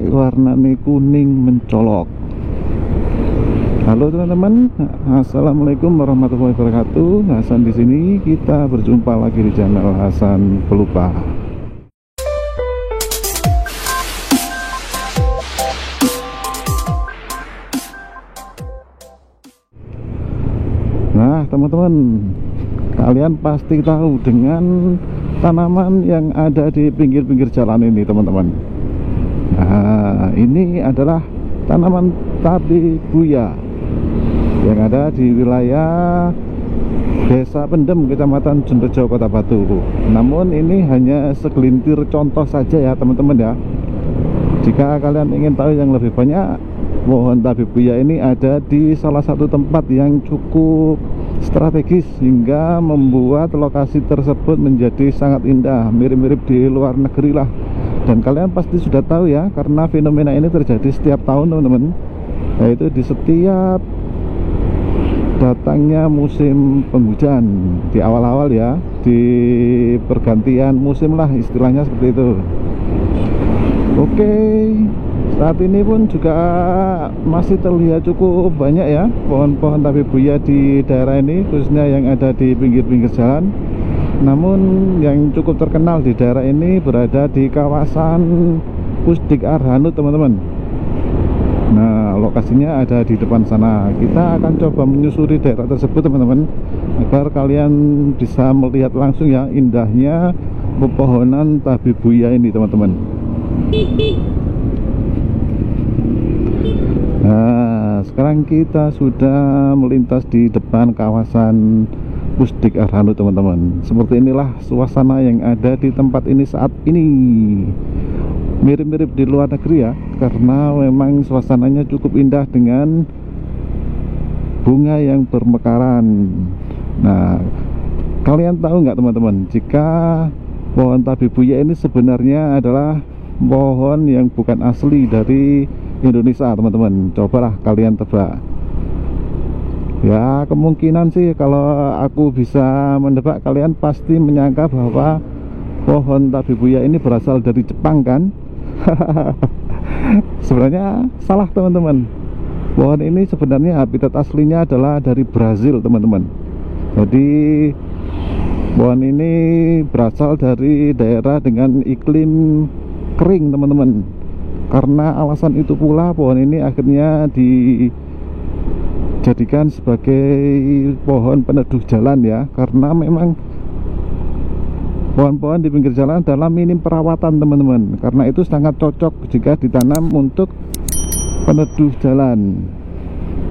warnanya kuning mencolok. Halo teman-teman, assalamualaikum warahmatullahi wabarakatuh. Hasan di sini, kita berjumpa lagi di channel Hasan Pelupa. Nah teman-teman, kalian pasti tahu dengan tanaman yang ada di pinggir-pinggir jalan ini teman-teman. Nah ini adalah tanaman tabebuya yang ada di wilayah Desa Pendem, Kecamatan Jenderal, Kota Batu. Namun ini hanya segelintir contoh saja ya teman-teman ya. Jika kalian ingin tahu yang lebih banyak, pohon tabebuya ini ada di salah satu tempat yang cukup strategis hingga membuat lokasi tersebut menjadi sangat indah, mirip-mirip di luar negeri lah. Dan kalian pasti sudah tahu ya, karena fenomena ini terjadi setiap tahun teman-teman, yaitu di setiap datangnya musim penghujan di awal-awal ya, di pergantian musim lah istilahnya seperti itu. Oke, saat ini pun juga masih terlihat cukup banyak ya pohon-pohon tabebuya di daerah ini, khususnya yang ada di pinggir-pinggir jalan. Namun yang cukup terkenal di daerah ini berada di kawasan Pusdik Arhanud teman-teman. Nah lokasinya ada di depan sana. Kita akan coba menyusuri daerah tersebut teman-teman, agar kalian bisa melihat langsung ya indahnya pepohonan tabebuya ini teman-teman. Nah sekarang kita sudah melintas di depan kawasan Pusdik Arhanud teman-teman. Seperti inilah suasana yang ada di tempat ini saat ini. Mirip-mirip di luar negeri ya, karena memang suasananya cukup indah dengan bunga yang bermekaran. Nah kalian tahu nggak teman-teman, jika pohon tabebuya ini sebenarnya adalah pohon yang bukan asli dari Indonesia teman-teman? Cobalah kalian tebak. Ya kemungkinan sih kalau aku bisa menebak, kalian pasti menyangka bahwa pohon tabebuya ini berasal dari Jepang kan? Sebenarnya salah teman-teman. Pohon ini sebenarnya habitat aslinya adalah dari Brazil teman-teman. Jadi pohon ini berasal dari daerah dengan iklim kering teman-teman. Karena alasan itu pula pohon ini akhirnya dijadikan sebagai pohon peneduh jalan ya, karena memang pohon-pohon di pinggir jalan dalam minim perawatan teman-teman. Karena itu sangat cocok jika ditanam untuk peneduh jalan.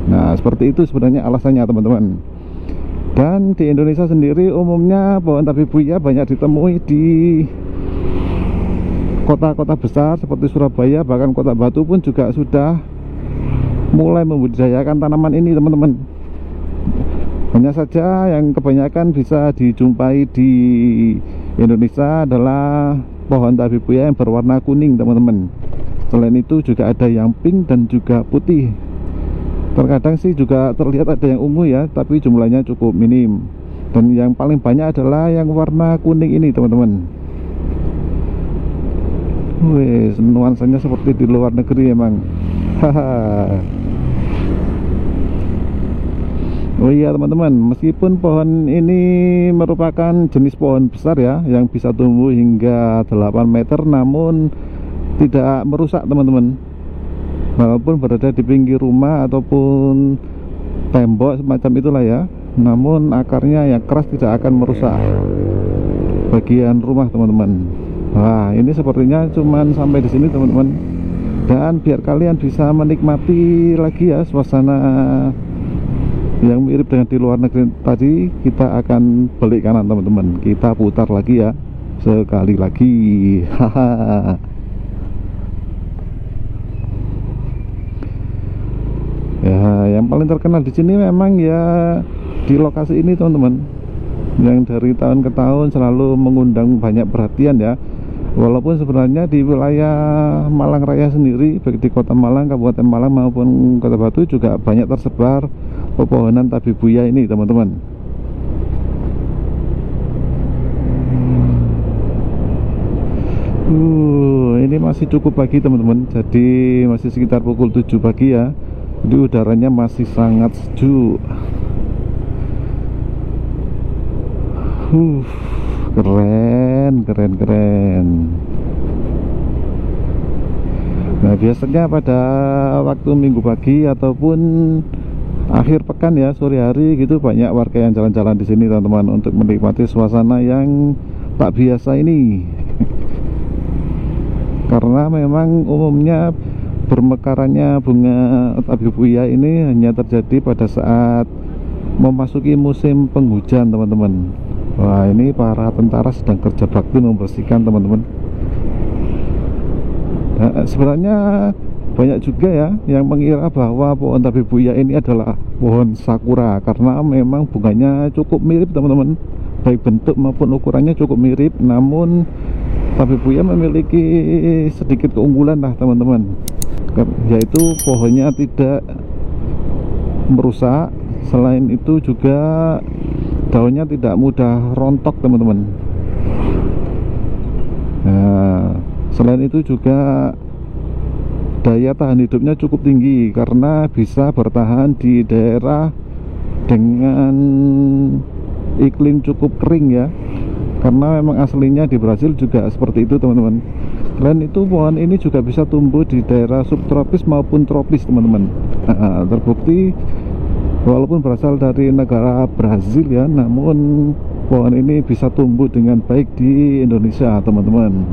Nah seperti itu sebenarnya alasannya teman-teman. Dan di Indonesia sendiri umumnya pohon tabebuya banyak ditemui di kota-kota besar seperti Surabaya, bahkan Kota Batu pun juga sudah mulai membudidayakan tanaman ini teman-teman. Hanya saja yang kebanyakan bisa dijumpai di Indonesia adalah pohon tabebuya yang berwarna kuning teman-teman. Selain itu juga ada yang pink dan juga putih. Terkadang sih juga terlihat ada yang ungu ya, tapi jumlahnya cukup minim. Dan yang paling banyak adalah yang warna kuning ini teman-teman. Wih, nuansanya seperti di luar negeri emang. Haha. Oh iya teman-teman, meskipun pohon ini merupakan jenis pohon besar ya, yang bisa tumbuh hingga 8 meter, namun tidak merusak teman-teman. Walaupun berada di pinggir rumah ataupun tembok semacam itulah ya, namun akarnya yang keras tidak akan merusak bagian rumah teman-teman. Wah ini sepertinya cuman sampai di sini teman-teman. Dan biar kalian bisa menikmati lagi ya suasana yang mirip dengan di luar negeri tadi, kita akan balik kanan teman-teman. Kita putar lagi ya, sekali lagi. Haha. Ya yang paling terkenal di sini memang ya di lokasi ini teman-teman, yang dari tahun ke tahun selalu mengundang banyak perhatian ya. Walaupun sebenarnya di wilayah Malang Raya sendiri, baik di Kota Malang, Kabupaten Malang maupun Kota Batu juga banyak tersebar pepohonan tabebuya ini teman-teman. masih cukup pagi teman-teman, jadi masih sekitar pukul 7 pagi ya. Jadi udaranya masih sangat sejuk. Keren. Nah, biasanya pada waktu minggu pagi ataupun akhir pekan ya, sore hari gitu, banyak warga yang jalan-jalan di sini teman-teman, untuk menikmati suasana yang tak biasa ini. Karena memang umumnya bermekarannya bunga tabebuya ini hanya terjadi pada saat memasuki musim penghujan teman-teman. Wah, ini para tentara sedang kerja bakti membersihkan teman-teman. Nah, sebenarnya banyak juga ya yang mengira bahwa pohon tabebuya ini adalah pohon sakura, karena memang bunganya cukup mirip teman-teman, baik bentuk maupun ukurannya cukup mirip. Namun tabebuya memiliki sedikit keunggulan lah teman-teman, yaitu pohonnya tidak merusak. Selain itu juga daunnya tidak mudah rontok teman-teman. Nah, selain itu juga daya tahan hidupnya cukup tinggi karena bisa bertahan di daerah dengan iklim cukup kering ya, karena memang aslinya di Brasil juga seperti itu teman-teman. Selain itu pohon ini juga bisa tumbuh di daerah subtropis maupun tropis teman-teman. Terbukti walaupun berasal dari negara Brazil ya, namun pohon ini bisa tumbuh dengan baik di Indonesia teman-teman.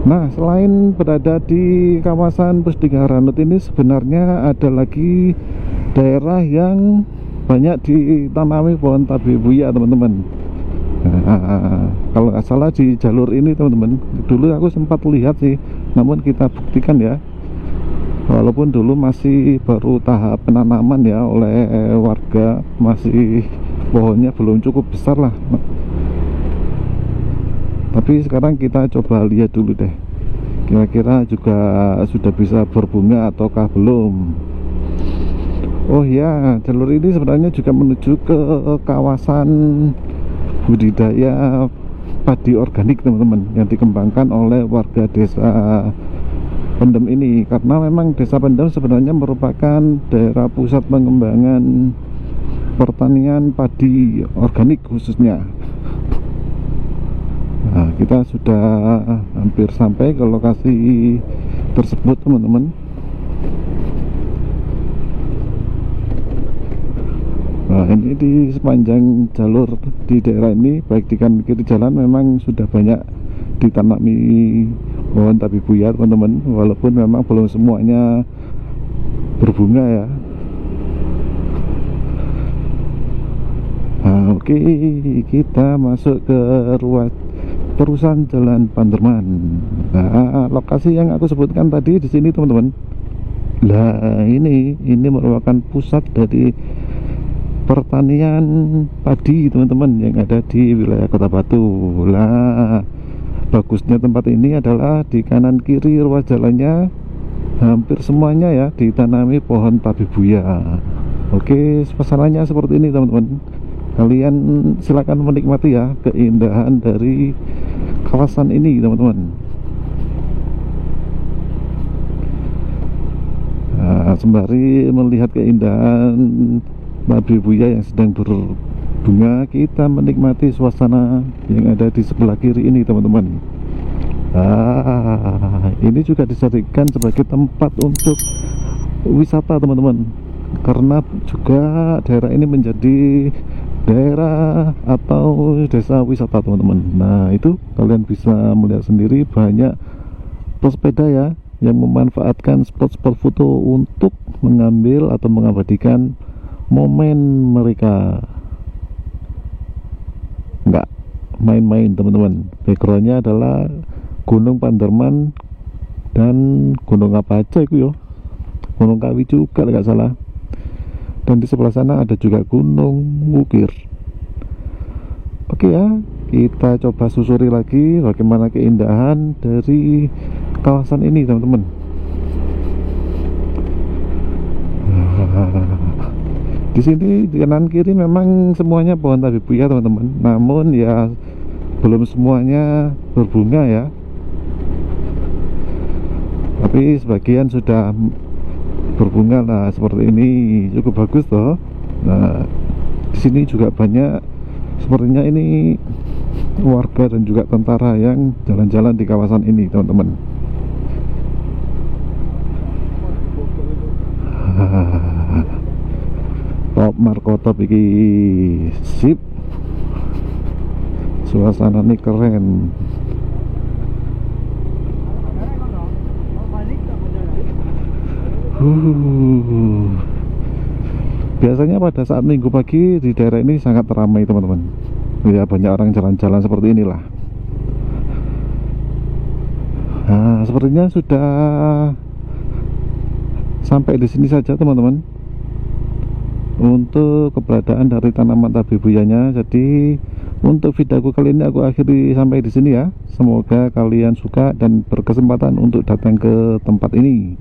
Nah, selain berada di kawasan Pusdika Ranut ini, sebenarnya ada lagi daerah yang banyak ditanami pohon tabebuya teman-teman. Kalau nggak salah di jalur ini teman-teman, dulu aku sempat lihat sih, namun kita buktikan ya, walaupun dulu masih baru tahap penanaman ya oleh warga, masih pohonnya belum cukup besar lah. Tapi sekarang kita coba lihat dulu deh, kira-kira juga sudah bisa berbunga ataukah belum. Oh ya, jalur ini sebenarnya juga menuju ke kawasan budidaya padi organik teman-teman, yang dikembangkan oleh warga desa Pendem ini. Karena memang desa Pendem sebenarnya merupakan daerah pusat pengembangan pertanian padi organik khususnya. Nah, kita sudah hampir sampai ke lokasi tersebut teman-teman. Nah, ini di sepanjang jalur di daerah ini, baik di kanan kiri jalan, memang sudah banyak ditanami pohon tabebuya teman-teman, walaupun memang belum semuanya berbunga ya. Nah, oke, kita masuk ke ruas terusan Jalan Panderman. Nah, lokasi yang aku sebutkan tadi di sini teman-teman. Lah, ini merupakan pusat dari pertanian padi teman-teman yang ada di wilayah Kota Batu. Lah, bagusnya tempat ini adalah di kanan kiri ruas jalannya hampir semuanya ya ditanami pohon tabebuya. Oke, suasananya seperti ini teman-teman. Kalian silakan menikmati ya keindahan dari kawasan ini teman-teman. Nah, sembari melihat keindahan tabebuya yang sedang berbunga, kita menikmati suasana yang ada di sebelah kiri ini teman-teman. Ini juga dijadikan sebagai tempat untuk wisata teman-teman, karena juga daerah ini menjadi daerah atau desa wisata teman-teman. Nah, itu kalian bisa melihat sendiri, banyak pesepeda ya yang memanfaatkan spot-spot foto untuk mengambil atau mengabadikan momen mereka. Nggak main-main teman-teman. Backgroundnya adalah Gunung Panderman dan gunung apa aja itu yo, Gunung Kawi juga nggak salah. Dan di sebelah sana ada juga Gunung Wukir. Oke ya, kita coba susuri lagi bagaimana keindahan dari kawasan ini teman-teman. Di sini di kanan kiri memang semuanya pohon tabebuya teman-teman, namun ya belum semuanya berbunga ya. tapi sebagian sudah berbunga. Nah seperti ini cukup bagus toh. Nah di sini juga banyak, sepertinya ini warga dan juga tentara yang jalan-jalan di kawasan ini teman-teman. Top Markotop iki sip, suasana ini keren. Biasanya pada saat minggu pagi di daerah ini sangat ramai teman-teman. Ya banyak orang jalan-jalan seperti inilah. Nah sepertinya sudah sampai di sini saja teman-teman untuk keberadaan dari tanaman tabibuyanya. Jadi untuk videoku kali ini aku akhiri sampai di sini ya. Semoga kalian suka dan berkesempatan untuk datang ke tempat ini.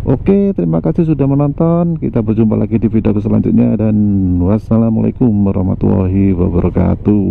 Oke, terima kasih sudah menonton. Kita berjumpa lagi di video selanjutnya dan wassalamualaikum warahmatullahi wabarakatuh.